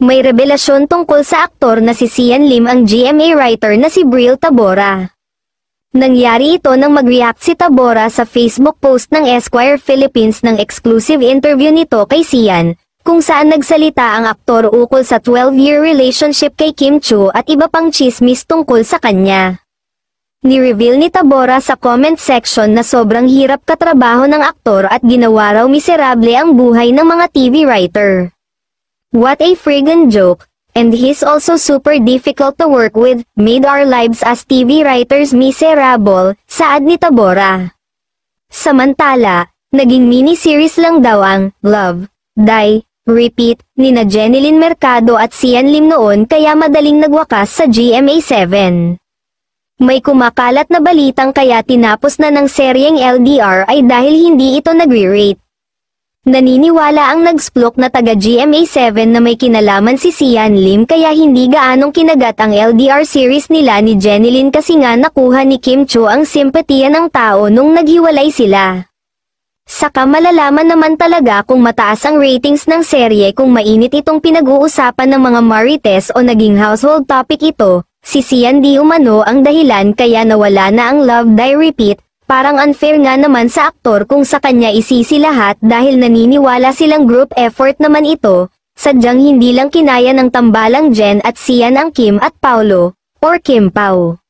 May revelasyon tungkol sa aktor na si Sian Lim ang GMA writer na si Bril Tabora. Nangyari ito nang mag-react si Tabora sa Facebook post ng Esquire Philippines ng exclusive interview nito kay Sian, kung saan nagsalita ang aktor ukol sa 12-year relationship kay Kim Chiu at iba pang chismis tungkol sa kanya. Ni-reveal ni Tabora sa comment section na sobrang hirap katrabaho ng aktor at ginawa raw miserable ang buhay ng mga TV writer. What a friggin' joke, and he's also super difficult to work with, made our lives as TV writers miserable, saad ni Tabora. Samantala, naging mini-series lang daw ang Love, Die, Repeat, nina Jenilyn Mercado at Sian Lim noon kaya madaling nagwakas sa GMA7. May kumakalat na balitang kaya tinapos na ng seryeng LDR ay dahil hindi ito nagre-rate. Naniniwala ang nagsplok na taga GMA7 na may kinalaman si Sian Lim kaya hindi gaanong kinagat ang LDR series nila ni Jenilyn kasi nga nakuha ni Kim Chiu ang simpatiya ng tao nung naghiwalay sila. Saka malalaman naman talaga kung mataas ang ratings ng serye kung mainit itong pinag-uusapan ng mga marites o naging household topic ito, si Sian di umano ang dahilan kaya nawala na ang Love Die Repeat. Parang unfair nga naman sa aktor kung sa kanya isisi lahat dahil naniniwala silang group effort naman ito, sadyang hindi lang kinaya ng tambalang Jen at Sian ang Kim at Paulo, or Kim Pao.